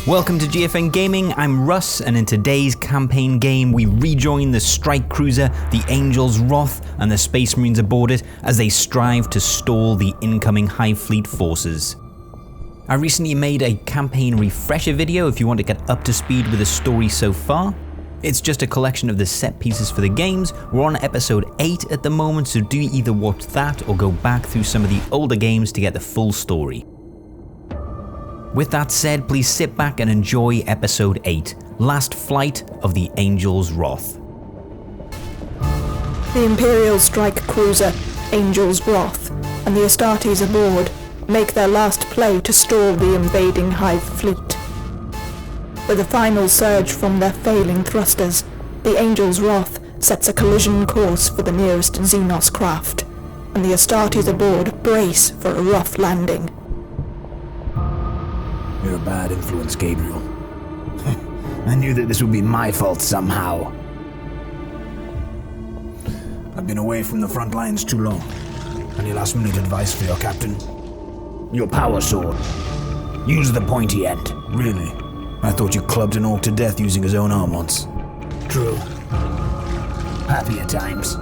Welcome to GFN Gaming, I'm Russ, and in today's campaign game we rejoin the strike cruiser, the Angels Wroth, and the Spacemarines aboard it as they strive to stall the incoming Hive fleet forces. I recently made a campaign refresher video if you want to get up to speed with the story so far. It's just a collection of the set pieces for the games. We're on episode 8 at the moment, so do either watch that or go back through some of the older games to get the full story. With that said, please sit back and enjoy episode 8, Last Flight of the Angels Wroth. The Imperial strike cruiser, Angels Wroth, and the Astartes aboard make their last play to stall the invading Hive fleet. With a final surge from their failing thrusters, the Angels Wroth sets a collision course for the nearest Xenos craft, and the Astartes aboard brace for a rough landing. You're a bad influence, Gabriel. I knew that this would be my fault somehow. I've been away from the front lines too long. Any last-minute advice for your captain? Your power sword. Use the pointy end. Really? I thought you clubbed an orc to death using his own arm once. True. Happier times.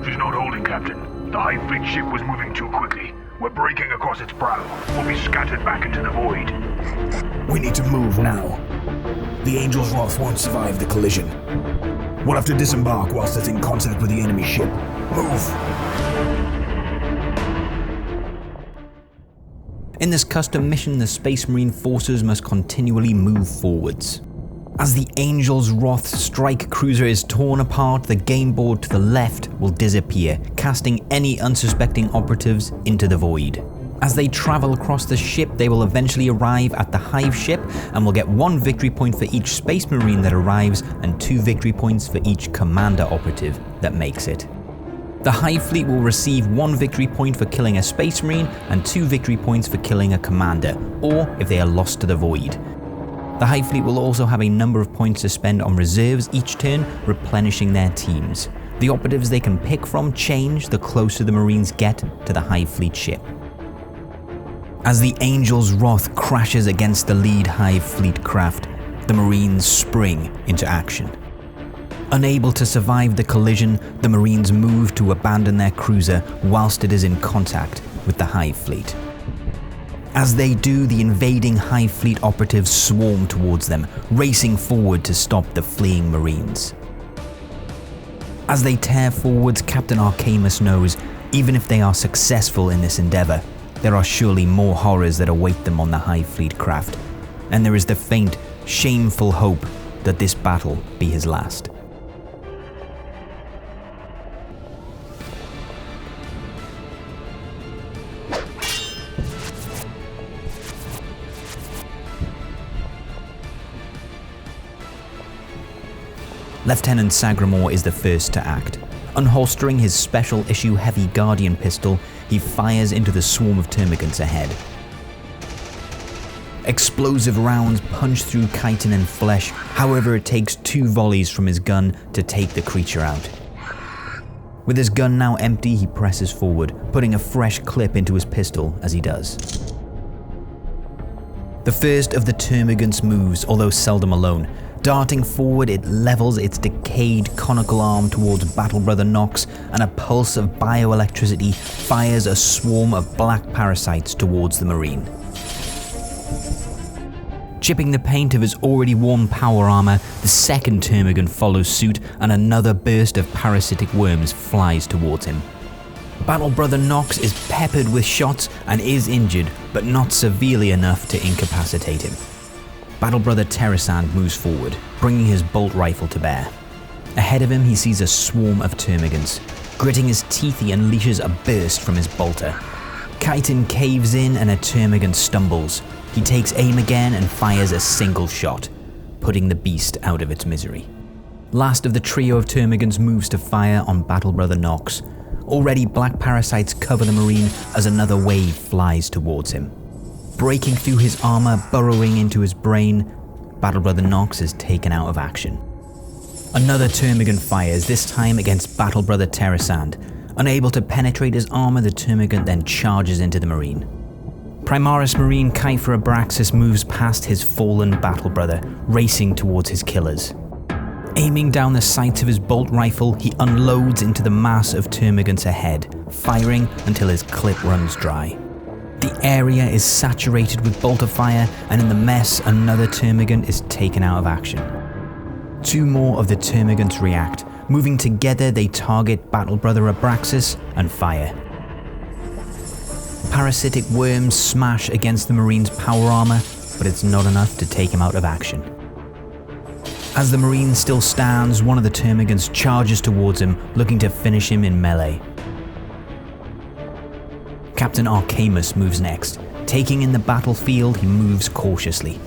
She's not holding, Captain. The Hive fleet ship was moving too quickly. We're breaking across its prow. We'll be scattered back into the void. We need to move now. The Angels Wroth won't survive the collision. We'll have to disembark whilst it's in contact with the enemy ship. Move! In this custom mission, the Space Marine forces must continually move forwards. As the Angels Wroth strike cruiser is torn apart, the game board to the left will disappear, casting any unsuspecting operatives into the void. As they travel across the ship, they will eventually arrive at the Hive ship and will get 1 victory point for each Space Marine that arrives and 2 victory points for each commander operative that makes it. The Hive fleet will receive 1 victory point for killing a Space Marine and 2 victory points for killing a commander, or if they are lost to the void. The Hive fleet will also have a number of points to spend on reserves each turn, replenishing their teams. The operatives they can pick from change the closer the Marines get to the Hive fleet ship. As the Angels Wroth crashes against the lead Hive fleet craft, the Marines spring into action. Unable to survive the collision, the Marines move to abandon their cruiser whilst it is in contact with the Hive fleet. As they do, the invading Hive fleet operatives swarm towards them, racing forward to stop the fleeing Marines. As they tear forwards, Captain Arcamus knows, even if they are successful in this endeavour, there are surely more horrors that await them on the Hive fleet craft, and there is the faint, shameful hope that this battle be his last. Lieutenant Sagramore is the first to act. Unholstering his special issue heavy Guardian pistol, he fires into the swarm of termagants ahead. Explosive rounds punch through chitin and flesh, however it takes 2 volleys from his gun to take the creature out. With his gun now empty, he presses forward, putting a fresh clip into his pistol as he does. The first of the termagants moves, although seldom alone. Darting forward, it levels its decayed conical arm towards Battle Brother Nox, and a pulse of bioelectricity fires a swarm of black parasites towards the Marine. Chipping the paint of his already worn power armor, the second termagant follows suit, and another burst of parasitic worms flies towards him. Battle Brother Nox is peppered with shots and is injured, but not severely enough to incapacitate him. Battle Brother Terrasand moves forward, bringing his bolt rifle to bear. Ahead of him, he sees a swarm of termagants. Gritting his teeth, he unleashes a burst from his bolter. Chitin caves in and a termagant stumbles. He takes aim again and fires a single shot, putting the beast out of its misery. Last of the trio of termagants moves to fire on Battle Brother Nox. Already black parasites cover the Marine as another wave flies towards him. Breaking through his armor, burrowing into his brain, Battle Brother Nox is taken out of action. Another termagant fires, this time against Battle Brother Terrasand. Unable to penetrate his armor, the Termagant then charges into the Marine. Primaris Marine Kiefer Abraxas moves past his fallen battle brother, racing towards his killers. Aiming down the sights of his bolt rifle, he unloads into the mass of Termagants ahead, firing until his clip runs dry. The area is saturated with bolter fire, and in the mess, another Termagant is taken out of action. 2 more of the Termagants react. Moving together, they target battle brother Abraxas and fire. Parasitic worms smash against the Marine's power armor, but it's not enough to take him out of action. As the Marine still stands, one of the Termagants charges towards him, looking to finish him in melee. Captain Arcamus moves next. Taking in the battlefield, he moves cautiously.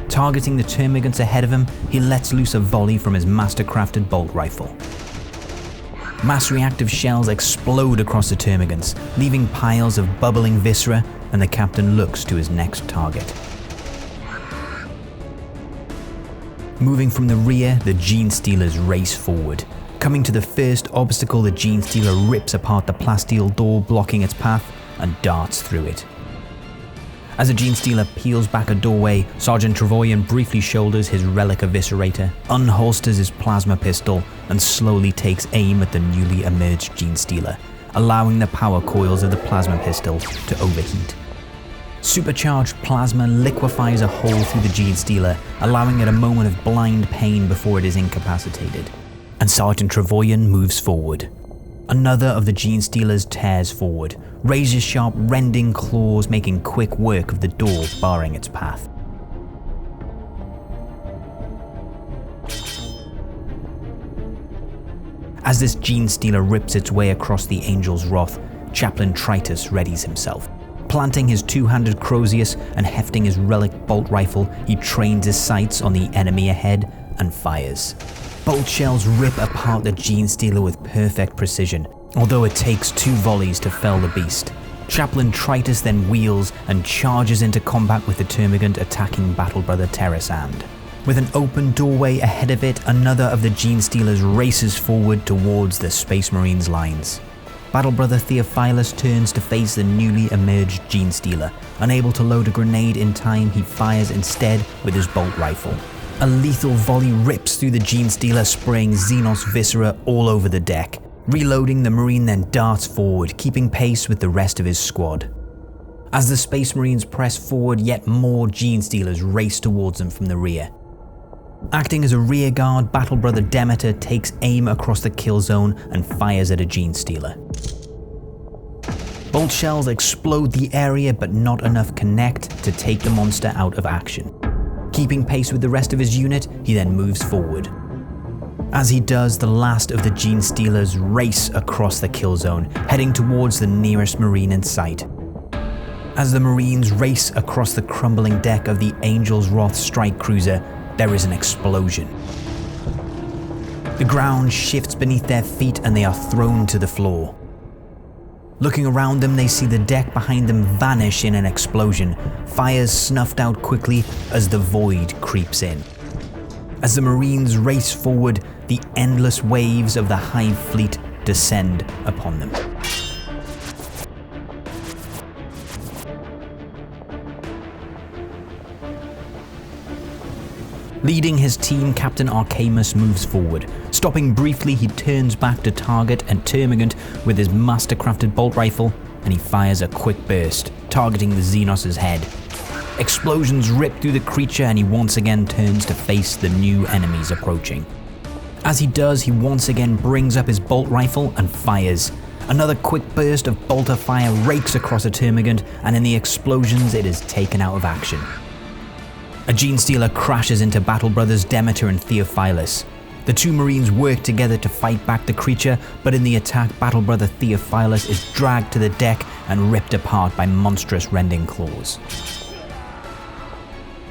Targeting the Termagants ahead of him, he lets loose a volley from his master-crafted bolt rifle. Mass reactive shells explode across the Termagants, leaving piles of bubbling viscera, and the captain looks to his next target. Moving from the rear, the Genestealers race forward. Coming to the first obstacle, the Genestealer rips apart the plasteel door blocking its path and darts through it. As the Genestealer peels back a doorway, Sergeant Travoyan briefly shoulders his relic eviscerator, unholsters his plasma pistol, and slowly takes aim at the newly emerged Genestealer, allowing the power coils of the plasma pistol to overheat. Supercharged plasma liquefies a hole through the Genestealer, allowing it a moment of blind pain before it is incapacitated. And Sergeant Travoyan moves forward. Another of the Genestealers tears forward, razor-sharp rending claws making quick work of the door barring its path. As this Genestealer rips its way across the Angels Wroth, Chaplain Tritus readies himself. Planting his 2-handed Crozius and hefting his relic bolt rifle, he trains his sights on the enemy ahead and fires. Bolt shells rip apart the Genestealer with perfect precision, although it takes 2 volleys to fell the beast. Chaplain Tritus then wheels and charges into combat with the Termagant attacking battle brother Terrasand. With an open doorway ahead of it, another of the Genestealers races forward towards the Space Marines' lines. Battle brother Theophilus turns to face the newly emerged Genestealer. Unable to load a grenade in time, he fires instead with his bolt rifle. A lethal volley rips through the Genestealer, spraying Xenos viscera all over the deck. Reloading, the Marine then darts forward, keeping pace with the rest of his squad. As the Space Marines press forward, yet more Genestealers race towards them from the rear. Acting as a rear guard, battle brother Demeter takes aim across the kill zone and fires at a Genestealer. Bolt shells explode the area, but not enough connect to take the monster out of action. Keeping pace with the rest of his unit, he then moves forward. As he does, the last of the Genestealers race across the kill zone, heading towards the nearest Marine in sight. As the Marines race across the crumbling deck of the Angels Wroth strike cruiser, there is an explosion. The ground shifts beneath their feet and they are thrown to the floor. Looking around them, they see the deck behind them vanish in an explosion, fires snuffed out quickly as the void creeps in. As the Marines race forward, the endless waves of the Hive fleet descend upon them. Leading his team, Captain Arcamus moves forward. Stopping briefly, he turns back to target and Termagant with his master-crafted bolt rifle, and he fires a quick burst, targeting the Xenos' head. Explosions rip through the creature and he once again turns to face the new enemies approaching. As he does, he once again brings up his bolt rifle and fires. Another quick burst of bolter fire rakes across a Termagant, and in the explosions it is taken out of action. A Genestealer crashes into battle brothers Demeter and Theophilus. The 2 Marines work together to fight back the creature, but in the attack, battle brother Theophilus is dragged to the deck and ripped apart by monstrous rending claws.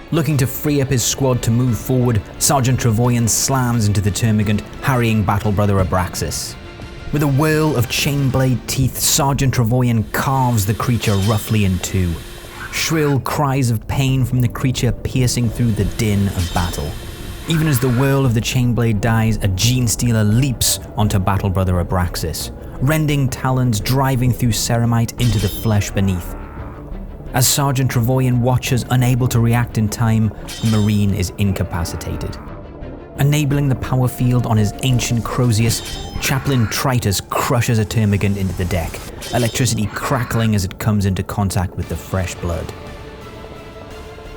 Looking to free up his squad to move forward, Sergeant Travoyan slams into the Termagant, harrying battle brother Abraxas. With a whirl of chain-blade teeth, Sergeant Travoyan carves the creature roughly in 2. Shrill cries of pain from the creature piercing through the din of battle. Even as the whirl of the chainblade dies, a Genestealer leaps onto Battle Brother Abraxas, rending talons driving through ceramite into the flesh beneath. As Sergeant Travoyan watches, unable to react in time, the Marine is incapacitated. Enabling the power field on his ancient Crozius, Chaplain Tritus crushes a termagant into the deck, electricity crackling as it comes into contact with the fresh blood.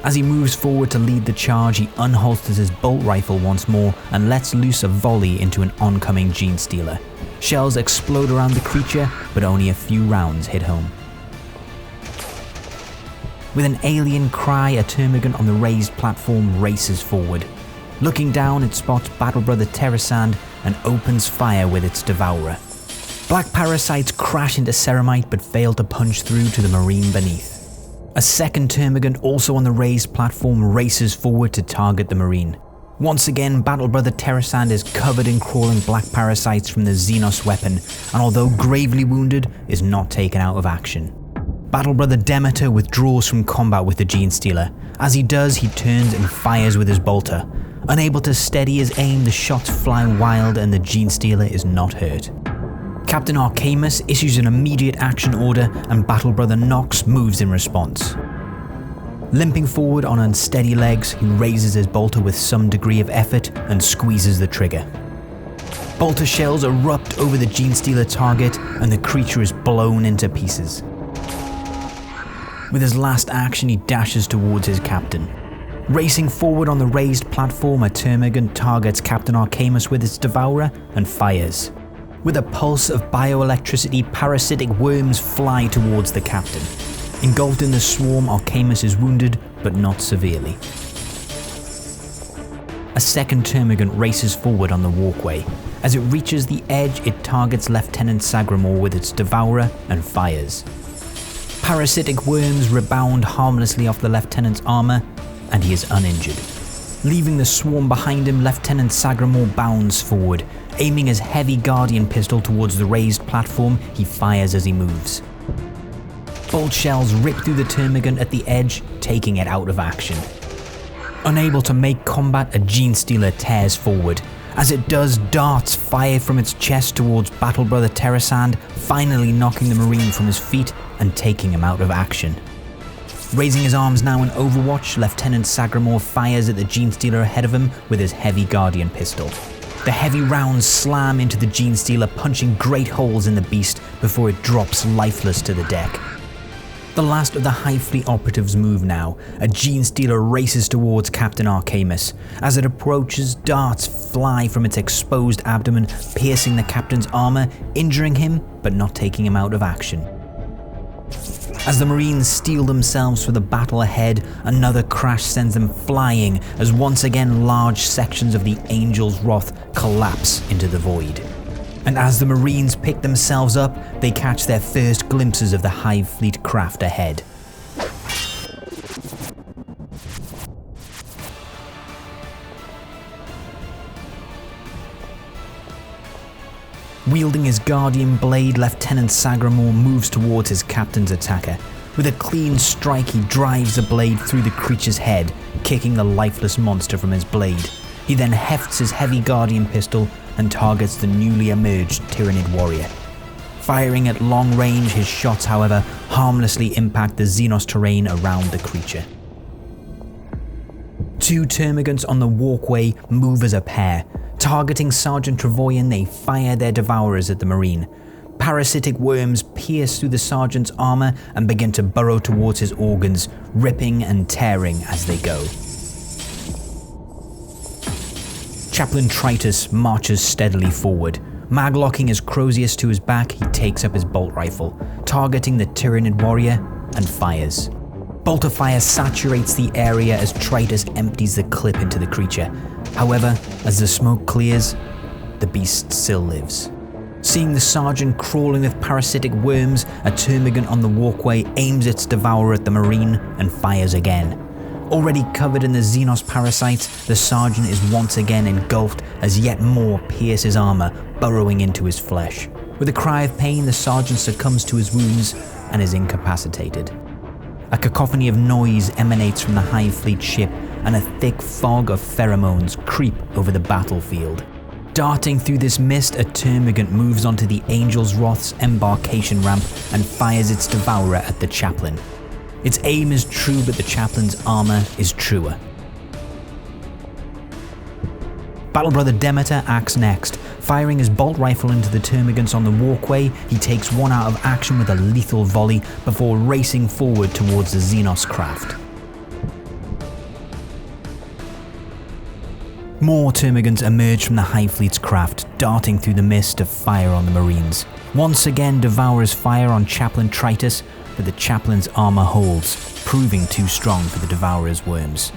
As he moves forward to lead the charge, he unholsters his bolt rifle once more and lets loose a volley into an oncoming Genestealer. Shells explode around the creature, but only a few rounds hit home. With an alien cry, a termagant on the raised platform races forward. Looking down, it spots Battle Brother Terrasand and opens fire with its Devourer. Black parasites crash into ceramite but fail to punch through to the Marine beneath. A second termagant, also on the raised platform, races forward to target the Marine. Once again, Battle Brother Terrasand is covered in crawling black parasites from the Xenos weapon, and although gravely wounded, is not taken out of action. Battle Brother Demeter withdraws from combat with the Genestealer. As he does, he turns and fires with his bolter. Unable to steady his aim, the shots fly wild and the Genestealer is not hurt. Captain Arcamus issues an immediate action order and Battle Brother Nox moves in response. Limping forward on unsteady legs, he raises his bolter with some degree of effort and squeezes the trigger. Bolter shells erupt over the Genestealer target and the creature is blown into pieces. With his last action, he dashes towards his captain. Racing forward on the raised platform, a termagant targets Captain Arcamus with its Devourer and fires. With a pulse of bioelectricity, parasitic worms fly towards the captain. Engulfed in the swarm, Arcamus is wounded, but not severely. A second termagant races forward on the walkway. As it reaches the edge, it targets Lieutenant Sagramore with its Devourer and fires. Parasitic worms rebound harmlessly off the lieutenant's armor, and he is uninjured. Leaving the swarm behind him, Lieutenant Sagramore bounds forward. Aiming his heavy Guardian pistol towards the raised platform, he fires as he moves. Bolt shells rip through the termagant at the edge, taking it out of action. Unable to make combat, a Genestealer tears forward. As it does, darts fire from its chest towards Battle Brother Terrasand, finally knocking the Marine from his feet and taking him out of action. Raising his arms now in Overwatch, Lieutenant Sagramore fires at the Genestealer ahead of him with his heavy Guardian pistol. The heavy rounds slam into the Genestealer, punching great holes in the beast before it drops lifeless to the deck. The last of the Hive Fleet operatives move now. A Genestealer races towards Captain Arcamus. As it approaches, darts fly from its exposed abdomen, piercing the captain's armor, injuring him, but not taking him out of action. As the Marines steel themselves for the battle ahead, another crash sends them flying as once again large sections of the Angels Wroth collapse into the void. And as the Marines pick themselves up, they catch their first glimpses of the Hive Fleet craft ahead. Wielding his Guardian blade, Lieutenant Sagramore moves towards his captain's attacker. With a clean strike, he drives the blade through the creature's head, kicking the lifeless monster from his blade. He then hefts his heavy Guardian pistol and targets the newly emerged Tyranid warrior. Firing at long range, his shots, however, harmlessly impact the Xenos terrain around the creature. Two termagants on the walkway move as a pair. Targeting Sergeant Travoyan, they fire their Devourers at the Marine. Parasitic worms pierce through the Sergeant's armor and begin to burrow towards his organs, ripping and tearing as they go. Chaplain Tritus marches steadily forward. Maglocking his Crozius to his back, he takes up his bolt rifle, targeting the Tyranid warrior, and fires. Bolter fire saturates the area as Tritus empties the clip into the creature. However, as the smoke clears, the beast still lives. Seeing the Sergeant crawling with parasitic worms, a termagant on the walkway aims its Devourer at the Marine and fires again. Already covered in the Xenos parasites, the Sergeant is once again engulfed as yet more pierce his armor, burrowing into his flesh. With a cry of pain, the Sergeant succumbs to his wounds and is incapacitated. A cacophony of noise emanates from the Hive Fleet ship and a thick fog of pheromones creep over the battlefield. Darting through this mist, a termagant moves onto the Angels Wroth's embarkation ramp and fires its devourer at the chaplain. Its aim is true, but the chaplain's armor is truer. Battle Brother Demeter acts next. Firing his bolt rifle into the termagants on the walkway, he takes one out of action with a lethal volley before racing forward towards the Xenos craft. More termagants emerge from the Hive fleet's craft, darting through the mist to fire on the Marines. Once again, Devourers fire on Chaplain Tritus, but the Chaplain's armor holds, proving too strong for the Devourer's worms.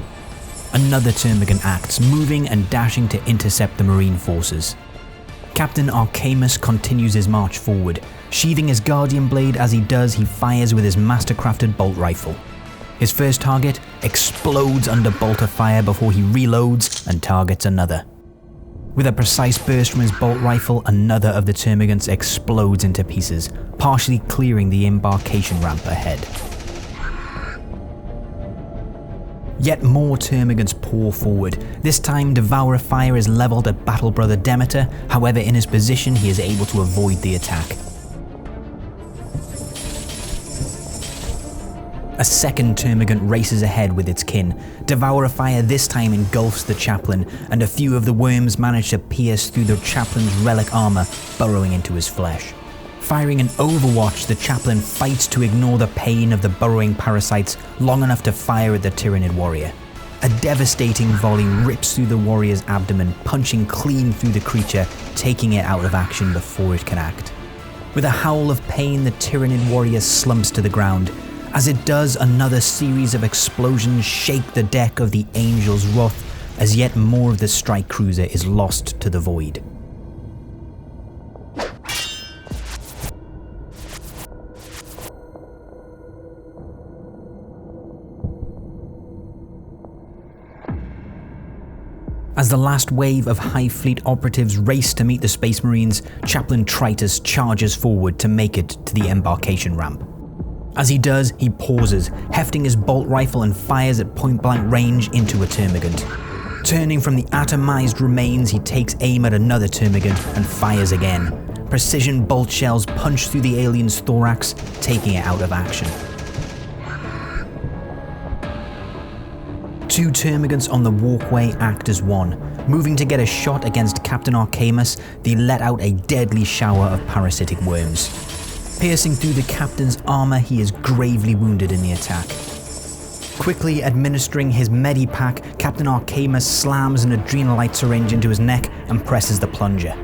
Another termagant acts, moving and dashing to intercept the Marine forces. Captain Arcamus continues his march forward. Sheathing his Guardian Blade as he does, he fires with his mastercrafted bolt rifle. His first target explodes under bolter fire before he reloads and targets another. With a precise burst from his bolt rifle, another of the termagants explodes into pieces, partially clearing the embarkation ramp ahead. Yet more termagants pour forward. This time, Devourer fire is leveled at Battle Brother Demeter. However, in his position, he is able to avoid the attack. A second termagant races ahead with its kin. Devourer fire this time engulfs the chaplain, and a few of the worms manage to pierce through the chaplain's relic armor, burrowing into his flesh. Firing an Overwatch, the chaplain fights to ignore the pain of the burrowing parasites long enough to fire at the Tyranid warrior. A devastating volley rips through the warrior's abdomen, punching clean through the creature, taking it out of action before it can act. With a howl of pain, the Tyranid warrior slumps to the ground. As it does, another series of explosions shake the deck of the Angels Wroth, as yet more of the strike cruiser is lost to the void. As the last wave of Hive Fleet operatives race to meet the Space Marines, Chaplain Tritus charges forward to make it to the embarkation ramp. As he does, he pauses, hefting his bolt rifle and fires at point-blank range into a termagant. Turning from the atomized remains, he takes aim at another termagant and fires again. Precision bolt shells punch through the alien's thorax, taking it out of action. Two termagants on the walkway act as one. Moving to get a shot against Captain Arcamus, they let out a deadly shower of parasitic worms. Piercing through the captain's armor, he is gravely wounded in the attack. Quickly administering his medipack, Captain Arcamus slams an adrenalite syringe into his neck and presses the plunger.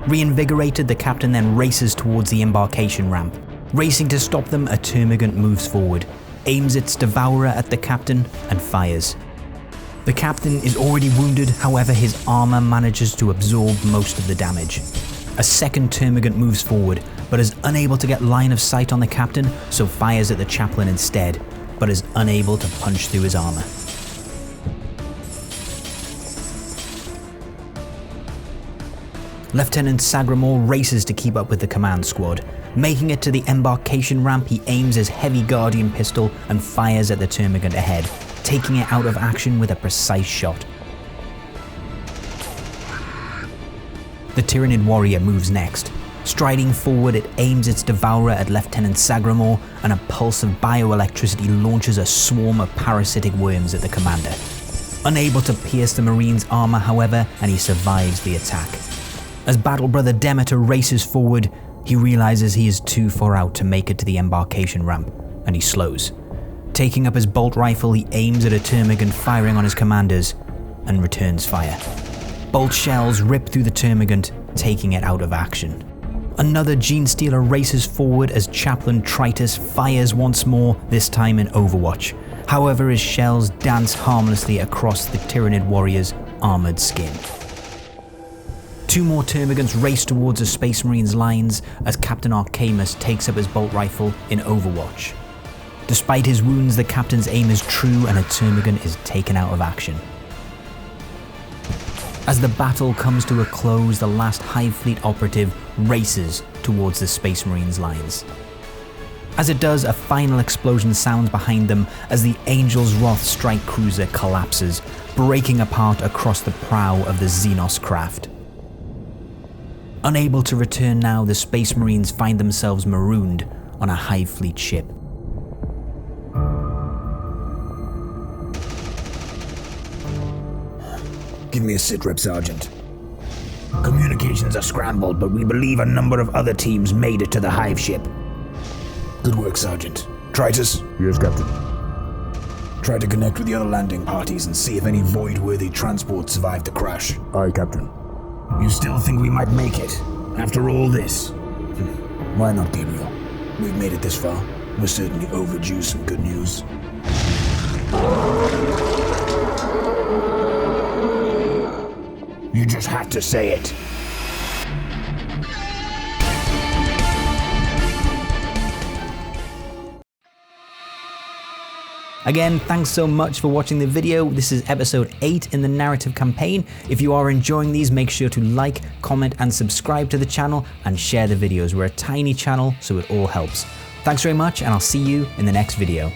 Reinvigorated, the captain then races towards the embarkation ramp. Racing to stop them, a termagant moves forward, aims its devourer at the captain, and fires. The captain is already wounded, however his armor manages to absorb most of the damage. A second termagant moves forward, but is unable to get line of sight on the captain, so fires at the chaplain instead, but is unable to punch through his armor. Lieutenant Sagramore races to keep up with the command squad. Making it to the embarkation ramp, he aims his heavy Guardian pistol and fires at the termagant ahead, taking it out of action with a precise shot. The Tyranid warrior moves next. Striding forward, it aims its devourer at Lieutenant Sagramore, and a pulse of bioelectricity launches a swarm of parasitic worms at the commander. Unable to pierce the Marine's armor, however, and he survives the attack. As Battle Brother Demeter races forward, he realizes he is too far out to make it to the embarkation ramp, and he slows. Taking up his bolt rifle, he aims at a termagant firing on his commanders, and returns fire. Bolt shells rip through the termagant, taking it out of action. Another Gene Stealer races forward as Chaplain Tritus fires once more, this time in Overwatch. However, his shells dance harmlessly across the Tyranid warrior's armored skin. Two more termagants race towards the Space Marines' lines as Captain Arcamus takes up his bolt rifle in Overwatch. Despite his wounds, the captain's aim is true and a termagant is taken out of action. As the battle comes to a close, the last Hive Fleet operative races towards the Space Marines' lines. As it does, a final explosion sounds behind them as the Angels Wroth strike cruiser collapses, breaking apart across the prow of the Xenos craft. Unable to return now, the Space Marines find themselves marooned on a Hive fleet ship. Give me a sitrep, Sergeant. Communications are scrambled, but we believe a number of other teams made it to the Hive ship. Good work, Sergeant. Tritus? Yes, Captain. Try to connect with the other landing parties and see if any void-worthy transports survived the crash. Aye, Captain. You still think we might make it? After all this? Why not, Gabriel? We've made it this far. We're certainly overdue some good news. You just had to say it. Again, thanks so much for watching the video. This is episode 8 in the narrative campaign. If you are enjoying these, make sure to like, comment, and subscribe to the channel and share the videos. We're a tiny channel, so it all helps. Thanks very much, and I'll see you in the next video.